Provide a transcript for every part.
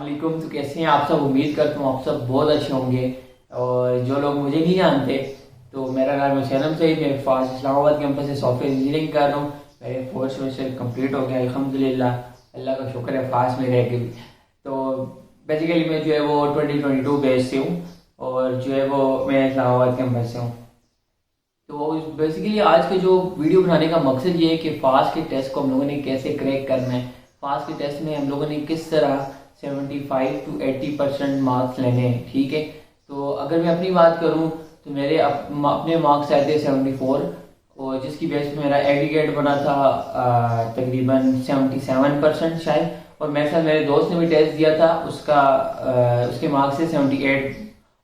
वालेकुम। तो कैसे हैं आप सब? उम्मीद करता हूँ आप सब बहुत अच्छे होंगे। और जो लोग मुझे नहीं जानते, तो मेरा नाम है शरम सईद। मैं फास्ट इस्लामाबाद कैंपस से सॉफ्टवेयर इंजीनियरिंग कर रहा हूँ। मेरे फोर्थ सेमेस्टर कंप्लीट हो गया अल्हम्दुलिल्लाह। अल्लाह का शुक्र है फास्ट में रह के भी। तो बेसिकली मैं जो है वो 2022 बैच से हूँ और जो है वो मैं इस्लामाबाद कैंपस से हूँ। तो बेसिकली आज के जो वीडियो बनाने का मकसद ये है कि फास्ट के टेस्ट को हम लोगों ने कैसे क्रैक करना है। फास्ट के टेस्ट में हम लोगों ने किस तरह 75 to 80% मार्क्स लेने हैं। ठीक है, तो अगर मैं अपनी बात करूं तो मेरे अपने मार्क्स आए थे 74, और जिसकी बेस पे मेरा एग्रीगेट बना था तकरीबन 77% शायद। और मेरे साथ मेरे दोस्त ने भी टेस्ट दिया था, उसके मार्क्स से 78,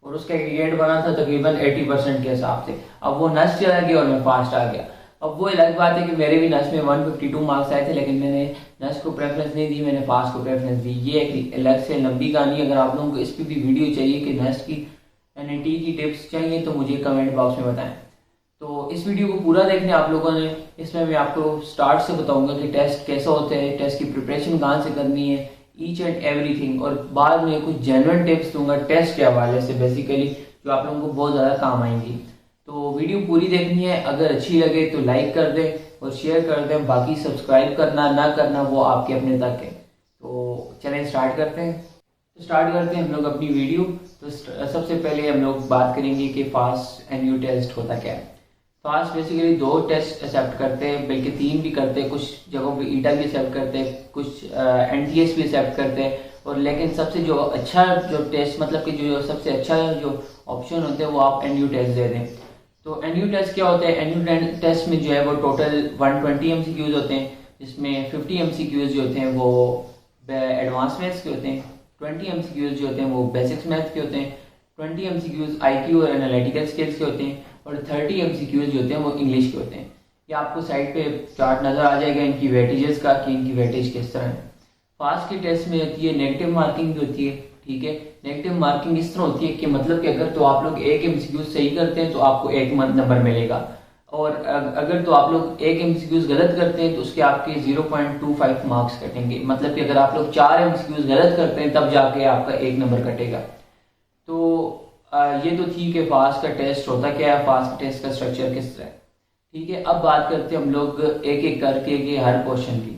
और उसका एग्रीगेट बना था तकरीबन 80% के हिसाब से। अब वो नस्ट चला गया और मैं फास्ट आ गया। अब वो अलग बात है कि मेरे भी नस्ट में 152 मार्क्स आए थे, लेकिन मैंने नस्ट को प्रेफरेंस नहीं दी, मैंने फास्ट को प्रेफरेंस दी। ये एक अलग से लंबी कहानी। अगर आप लोगों को इस पर भी वीडियो चाहिए कि नस्ट की एनईटी की टिप्स चाहिए तो मुझे कमेंट बॉक्स में बताएं। तो इस वीडियो को पूरा देखने आप लोगों ने। इसमें मैं आपको स्टार्ट से बताऊंगा कि टेस्ट कैसा होता है, टेस्ट की प्रिपरेशन कहाँ से करनी है, ईच एंड एवरीथिंग। और बाद में कुछ जेन्युइन टिप्स दूंगा टेस्ट के हवाले से बेसिकली, जो आप लोगों को बहुत ज़्यादा काम आएंगी। तो वीडियो पूरी देखनी है। अगर अच्छी लगे तो लाइक कर दें और शेयर कर दें। बाकी सब्सक्राइब करना ना करना वो आपके अपने तक है। तो चलें स्टार्ट करते हैं। तो स्टार्ट करते हैं हम लोग अपनी वीडियो। तो सबसे पहले हम लोग बात करेंगे कि फास्ट एनयू टेस्ट होता क्या है। फास्ट बेसिकली 2 टेस्ट एक्सेप्ट करते हैं, बल्कि 3 भी करते हैं। कुछ जगहों पे ईटा भी एक्सेप्ट करते हैं, कुछ एनटीएस भी एक्सेप्ट करते हैं। और लेकिन सबसे जो अच्छा जो टेस्ट, मतलब कि जो सबसे अच्छा जो ऑप्शन होते हैं वो आप एनयू टेस्ट दे दें। तो एनयू टेस्ट क्या होता है? एनयू टेस्ट में जो है वो टोटल 120 एमसीक्यूज होते हैं, जिसमें 50 एमसीक्यूज जो होते हैं वो एडवांस मैथ्स के होते हैं, 20 एमसीक्यूज जो होते हैं वो बेसिक्स मैथ्स के होते हैं, 20 एमसीक्यूज आईक्यू और एनालिटिकल स्किल्स के होते हैं, और 30 एमसीक्यूज जो होते हैं वो इंग्लिश के होते हैं। ये आपको साइड पे चार्ट नजर आ जाएगा इनकी वेटेजेस का, कि इनकी वेटेज किस तरह है। फास्ट की टेस्ट में होती है नेगेटिव मार्किंग भी होती है। ठीक है, नेगेटिव मार्किंग इस तरह होती है कि मतलब कि अगर तो आप लोग एक एमसीक्यू सही करते हैं तो आपको 1 नंबर मिलेगा, और अगर तो आप लोग एक एमसीक्यू गलत करते हैं तो उसके आपके 0.25 मार्क्स कटेंगे। मतलब कि अगर आप लोग 4 एमसीक्यू गलत करते हैं तब जाके आपका 1 नंबर कटेगा। तो ये तो ठीक है फास्ट का टेस्ट होता क्या है, फास्ट टेस्ट का स्ट्रक्चर किस तरह है। ठीक है, अब बात करते हैं हम लोग एक एक करके कि हर क्वेश्चन की।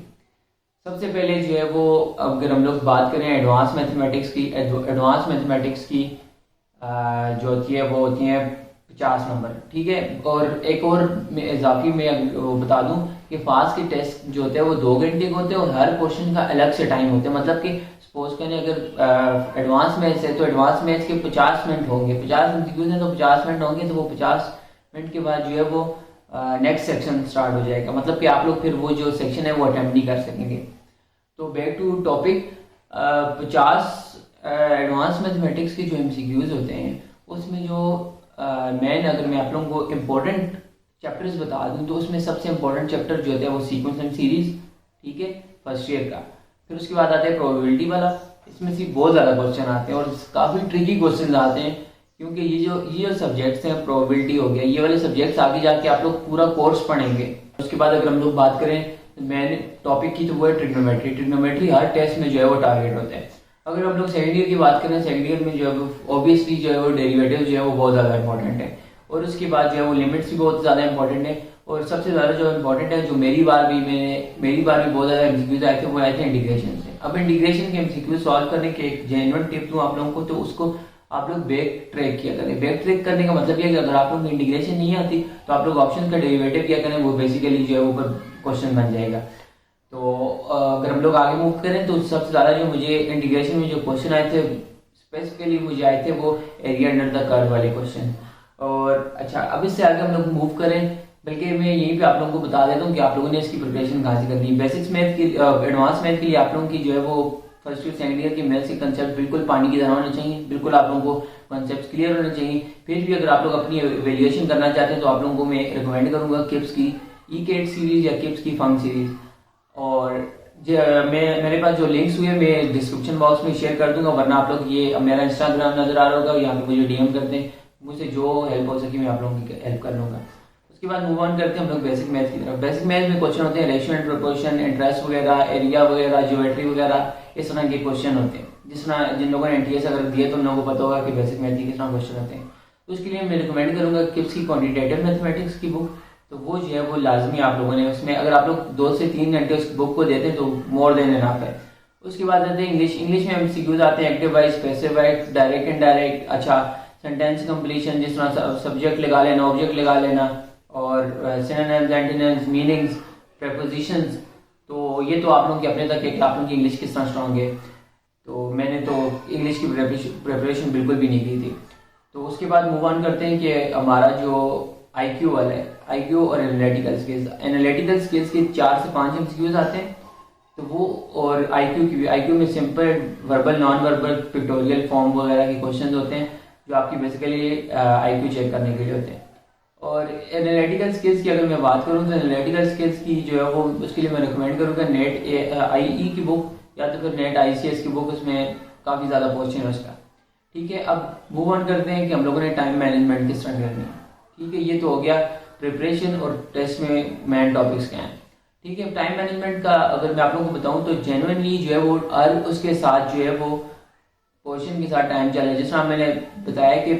सबसे पहले जो है वो, अगर हम लोग बात करें एडवांस मैथमेटिक्स की, जो होती है वो होती है 50 नंबर। ठीक है, और एक और इजाफी में वो बता दूं कि फास्ट के टेस्ट जो होते हैं वो 2 घंटे के होते हैं, और हर क्वेश्चन का अलग से टाइम होता है। मतलब कि सपोज करें अगर एडवांस मैथ्स है तो एडवांस मैथ्स के 50 मिनट होंगे, 50 एमसीक्यूज हैं तो 50 मिनट होंगे। तो वो 50 मिनट के बाद जो है वो नेक्स्ट सेक्शन स्टार्ट हो जाएगा। मतलब कि आप लोग फिर वो जो सेक्शन है वो अटेम्प्ट नहीं कर सकेंगे। तो back to topic, 50 advance mathematics के जो एमसीक्यूज होते हैं उसमें जो मेन, अगर मैं आप लोगों को इम्पोर्टेंट चैप्टर्स बता दूं तो उसमें सबसे इम्पोर्टेंट चैप्टर जो होता है वो सीक्वेंस एंड सीरीज। ठीक है, फर्स्ट ईयर का। फिर उसके बाद आता है प्रोबेबिलिटी वाला। इसमें से बहुत ज़्यादा क्वेश्चन आते हैं और काफ़ी ट्रिकी क्वेश्चन आते हैं, क्योंकि ये जो सब्जेक्ट्स हैं, प्रोबेबिलिटी हो गया, ये वाले सब्जेक्ट्स आगे जाके आप लोग पूरा कोर्स पढ़ेंगे। उसके बाद अगर हम लोग बात करें मैंने टॉपिक की तो वो है ट्रिग्नोमेट्री। ट्रिग्नोमेट्री हर टेस्ट में जो है वो टारगेट होता है। अगर हम लोग सेकंड ईयर की बात करें, सेकंड ईयर में जो है ऑब्वियसली जो है वो डेरिवेटिव जो है वो बहुत ज़्यादा इंपॉर्टेंट है, और उसके बाद जो है वो लिमिट्स भी बहुत ज़्यादा इंपॉर्टेंट है। और सबसे ज़्यादा जो इम्पोर्टेंट है, जो मेरी बार भी बहुत ज़्यादा एमसीक्यूज आए थे, वो आए थे इंटीग्रेशन से। अब इंटीग्रेशन के एमसीक्यूज सॉल्व करने के एक जेन्युइन टिप दूँ आप लोगों को, तो उसको आप लोग बैक ट्रैक किया करें। बैक ट्रैक करने का मतलब ये है कि अगर आप लोगों को इंटीग्रेशन नहीं आती तो आप लोग ऑप्शन का डेरिवेटिव किया करें, वो बेसिकली जो है ऊपर क्वेश्चन बन जाएगा। तो अगर हम लोग आगे मूव करें तो सबसे ज़्यादा जो मुझे इंटीग्रेशन में जो क्वेश्चन आए थे, स्पेसिफिकली मुझे आए थे वो एरिया अंडर द कर्व वाले क्वेश्चन। और अच्छा, अब इससे आगे हम लोग मूव करें, बल्कि मैं यहीं पे आप लोगों को बता देता हूँ कि आप लोगों ने इसकी प्रिपरेशन कहाँ से करनी है। बेसिक्स मैथ की, एडवांस मैथ के लिए आप लोगों की जो है वो फर्स्ट ईयर सेकंड ईयर के मैथ के कंसेप्ट बिल्कुल पानी की तरह होने चाहिए। बिल्कुल आप लोगों को कंसेप्ट क्लियर होने चाहिए। फिर भी अगर आप लोग अपनी एवेल्युएशन करना चाहते हैं तो आप लोगों को मैं रिकमेंड करूंगा किप्स की ई-केट सीरीज या किप्स की फंक सीरीज। और मेरे पास जो लिंक्स हुए मैं डिस्क्रिप्शन बॉक्स में शेयर कर दूंगा, वरना आप लोग ये मेरा इंस्टाग्राम नजर आ रहा होगा, यहाँ पे मुझे डीएम करते हैं, मुझसे जो हेल्प हो सके मैं आप लोगों की हेल्प कर लूंगा। उसके बाद मूव ऑन करते हैं हम लोग बेसिक मैथ की तरफ। बेसिक मैथ में क्वेश्चन होते हैं रेशियो एंड प्रोपोर्शन, इंटरेस्ट वगैरह, एरिया वगैरह, ज्योमेट्री वगैरह, इस तरह के क्वेश्चन होते हैं। जिस तरह जिन लोगों ने एनटीएस अगर दिए तो उन लोगों को पता होगा कि बेसिक मैथ के किस तरह क्वेश्चन आते हैं। तो उसके लिए मैं रिकमेंड करूँगा किप्स की क्वान्टिटेटिव मैथमेटिक्स की बुक, तो वो जो है वो लाजमी आप लोगों ने उसमें अगर आप लोग 2 से 3 घंटे उस बुक को देते हैं तो मोर देन इनफ है। उसके बाद आते हैं इंग्लिश में एमसीक्यूज आते हैं active voice, passive wise, direct indirect, अच्छा सेंटेंस कंप्लीशन, जिस तरह सब्जेक्ट लगा लेना, ऑब्जेक्ट लगा लेना, और सिनोनिम्स, एंटोनिम्स, मीनिंग्स, प्रीपोजिशंस। तो ये तो आप लोगों के अपने तक है कि आप लोगों की इंग्लिश किस तरह स्ट्रांग है। तो मैंने तो इंग्लिश की प्रिपरेशन बिल्कुल भी नहीं की थी। तो उसके बाद मूव ऑन करते हैं कि हमारा जो आईक्यू वाला है, आईक्यू और एनालिटिकल स्किल्स के 4 से 5 एमसीक्यूज आते हैं। तो वो और आईक्यू में simple, verbal, non verbal, pictorial form वगैरह के क्वेश्चंस होते हैं जो आपकी बेसिकली आईक्यू चेक करने के लिए होते हैं। और एनालिटिकल स्किल्स की अगर मैं बात करूँ तो एनालिटिकल स्किल्स की जो है वो उसके लिए मैं रिकमेंड करूँगा नेट आईई की बुक या तो फिर नेट आईसीएस की बुक, उसमें काफ़ी ज़्यादा क्वेश्चन है उसका। ठीक है, अब मूव ऑन करते हैं कि हम लोगों ने टाइम मैनेजमेंट किस तरह करनी है। ठीक है, ये तो हो गया प्रिपरेशन और टेस्ट में मेन टॉपिक्स क्या हैं। ठीक है, टाइम मैनेजमेंट का अगर मैं आप लोगों को बताऊं तो जेन्युइनली जो है वो हर उसके साथ जो है वो क्वेश्चन के साथ टाइम चले। जिस तरह मैंने बताया कि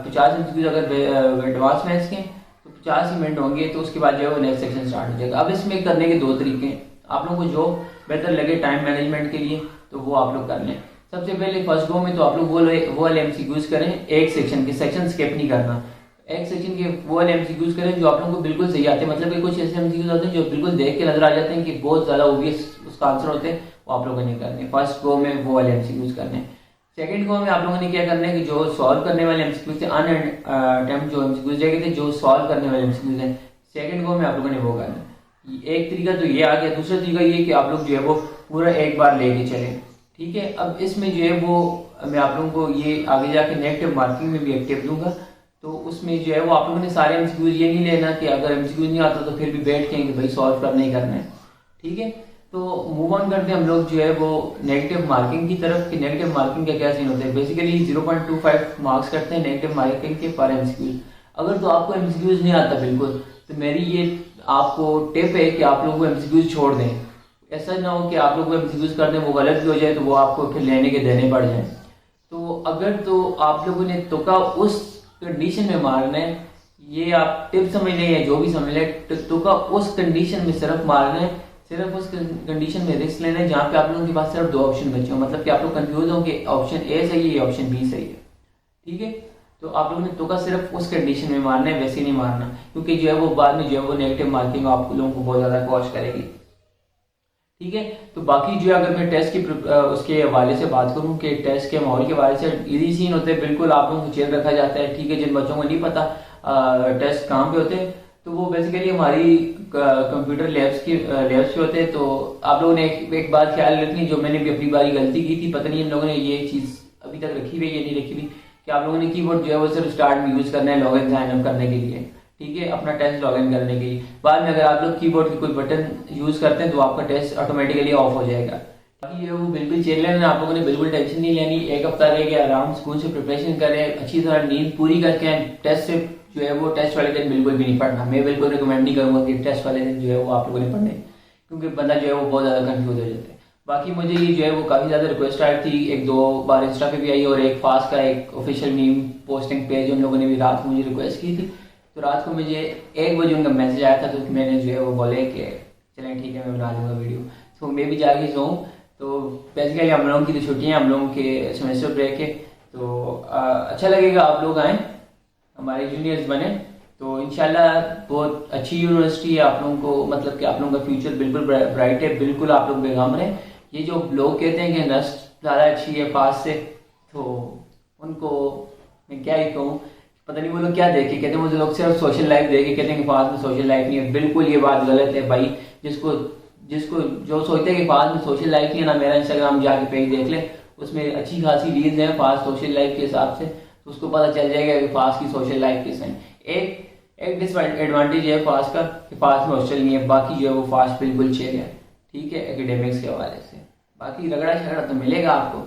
50 एमसीक्यूज अगर एडवांस मैथ्स के तो 50 ही मिनट होंगे, तो उसके बाद जो है वो नेक्स्ट सेक्शन स्टार्ट हो जाएगा। अब इसमें करने के 2 तरीके हैं, आप लोगों को जो बेहतर लगे टाइम मैनेजमेंट के लिए तो वो आप लोग कर लें। सबसे पहले फर्स्ट गो में तो आप लोग वो वाले एमसीक्यूज करें, एक सेक्शन के, सेक्शन स्किप नहीं करना, एक सेक्शन के वो वाले एमसीक्यूज करें जो आप लोगों को बिल्कुल सही आते हैं। मतलब कि कुछ ऐसे एमसीक्यूज होते हैं जो बिल्कुल देख के नजर आ जाते हैं कि बहुत ज्यादा ओबियस उसका आंसर होते हैं, वो आप लोगों ने करने। फर्स्ट गो में वो वाले एमसीक्यूज करने। सेकंड गो में आप लोगों ने क्या करना है कि जो सॉल्व करने वाले एमसीक्यूज थे, अनअटेम्प्ट जो एमसीक्यूज थे, जो सॉल्व करने वाले एमसीक्यूज हैं, सेकंड गो में आप लोगों ने वो करना है। एक तरीका तो ये आ गया। दूसरा तरीका ये कि आप लोग जो है वो पूरा एक बार लेके चलें। ठीक है, अब इसमें जो है वो मैं आप लोगों को ये आगे जाके नेगेटिव मार्किंग में भी एक्टिव दूंगा। तो उसमें जो है वो आप लोगों ने सारे एमसीक्यूज ये नहीं लेना कि अगर एमसीक्यूज नहीं आता तो फिर भी बैठ के भाई सॉल्व करना ही करना है। ठीक है, तो मूव ऑन करते हैं हम लोग जो है वो नेगेटिव मार्किंग की तरफ कि नेगेटिव मार्किंग का क्या सीन होता है। बेसिकली 0.25 मार्क्स करते हैं नेगेटिव मार्किंग के पर एमसीक्यूज। अगर तो आपको एमसीक्यूज नहीं आता बिल्कुल, तो मेरी ये आपको टिप है कि आप लोग वो एमसीक्यूज छोड़ दें। ऐसा ना हो कि आप लोग वो एमसीक्यूज कर दें, वो गलत भी हो जाए तो वो आपको फिर लेने के देने पड़ जाए। तो अगर तो आप लोगों ने तुक्का उस कंडीशन में मारना है, ये आप टिप समझ लें या जो भी समझ लें, तुक्का उस कंडीशन में सिर्फ मारना है, सिर्फ उस कंडीशन में रिस्क लेना है जहाँ पे आप लोगों के पास सिर्फ 2 ऑप्शन बचे हो। मतलब कि आप लोग कंफ्यूज हो कि ऑप्शन ए सही है या ऑप्शन बी सही है। ठीक है, तो आप लोगों ने तुक्का सिर्फ उस कंडीशन में मारना है, वैसे नहीं मारना, क्योंकि जो है वो बाद में जो है वो नेगेटिव मार्किंग आप लोगों को बहुत ज्यादा कॉस्ट करेगी। ठीक है, तो बाकी जो है अगर मैं टेस्ट की उसके हवाले से बात करूं कि टेस्ट के माहौल के हवाले से इजी सीन होते हैं, बिल्कुल आप लोगों को चेयर रखा जाता है। ठीक है, जिन बच्चों को नहीं पता टेस्ट कहाँ पे होते हैं तो वो बेसिकली हमारी कंप्यूटर लैब्स पे होते हैं। तो आप लोगों ने एक बात ख्याल रखनी, जो मैंने भी अपनी बारी गलती की थी, पता नहीं इन लोगों ने ये चीज अभी तक रखी हुई या नहीं रखी हुई, कि आप लोगों ने कीबोर्ड जो है वो सिर्फ स्टार्ट में यूज करना है लॉगिन साइन अप करने के लिए। ठीक है, अपना टेस्ट लॉगिन करने के लिए। बाद में अगर आप लोग कीबोर्ड की कोई बटन यूज करते हैं तो आपका टेस्ट ऑटोमेटिकली ऑफ हो जाएगा। बाकी ये वो बिल्कुल चेयर लेना, आप लोगों ने बिल्कुल टेंशन नहीं लेनी। एक हफ्ता रह गया, आराम स्कूल से प्रिपरेशन करें, अच्छी तरह नींद पूरी करके टेस्ट से जो है वो टेस्ट वाले दिन बिल्कुल भी नहीं पढ़ना। मैं बिल्कुल रिकमेंड नहीं करूंगा कि टेस्ट वाले दिन जो है वो आप लोगों ने पढ़ने, क्योंकि बंदा जो है वो बहुत ज्यादा कंफ्यूज हो जाता है। बाकी मुझे ये जो है वो काफी ज्यादा रिक्वेस्ट आई थी, 1-2 बार इंस्टा पे भी आई और एक फास्ट का एक ऑफिशियल मीम पोस्टिंग पेज उन लोगों ने भी रात को मुझे रिक्वेस्ट की थी। तो रात को मुझे 1 बजे उनका मैसेज आया था, तो मैंने जो है वो बोले कि चलें ठीक है मैं बना लूंगा वीडियो। तो मैं भी जाके सोऊं। तो बेसिकली हम लोगों की तो छुट्टियां, हम लोगों के सेमेस्टर ब्रेक है, तो अच्छा लगेगा आप लोग आए, हमारे जूनियर्स बने। तो इंशाल्लाह बहुत अच्छी यूनिवर्सिटी है, आप लोगों को मतलब कि आप लोगों का फ्यूचर बिल्कुल ब्राइट है, बिल्कुल आप लोग बेगम रहे। ये जो लोग कहते हैं कि नस्ट ज़्यादा अच्छी है पास से, तो उनको मैं क्या ही कहूँ, पता नहीं वो लोग क्या देखे कहते हैं। मुझे लोग सिर्फ सोशल लाइफ देखे कहते हैं कि पास में सोशल लाइफ नहीं है। बिल्कुल ये बात गलत है भाई। जिसको जो सोचते हैं कि पास में सोशल लाइफ नहीं है ना, मेरा इंस्टाग्राम जाके पेज देख ले, उसमें अच्छी खासी रील्स हैं पास सोशल लाइफ के हिसाब से, तो उसको पता चल जाएगा कि पास की सोशल लाइफ किस है। एक डिसएडवांटेज है पास का कि पास में हॉस्टल नहीं है, बाकी जो है वो फास्ट बिल्कुल चिल है। ठीक है, एकेडमिक्स के हवाले से बाकी रगड़ा शगड़ा तो मिलेगा आपको।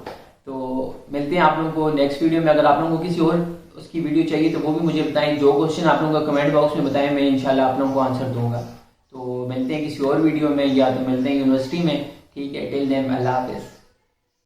तो मिलते हैं आप लोगों को नेक्स्ट वीडियो में। अगर आप लोगों को किसी और उसकी वीडियो चाहिए तो वो भी मुझे बताएं। जो क्वेश्चन आप लोगों का कमेंट बॉक्स में बताएं, मैं इंशाल्लाह आप लोगों को आंसर दूंगा। तो मिलते हैं किसी और वीडियो में, या तो मिलते हैं यूनिवर्सिटी में। ठीक है, टिल देन अल्लाह हाफिज़।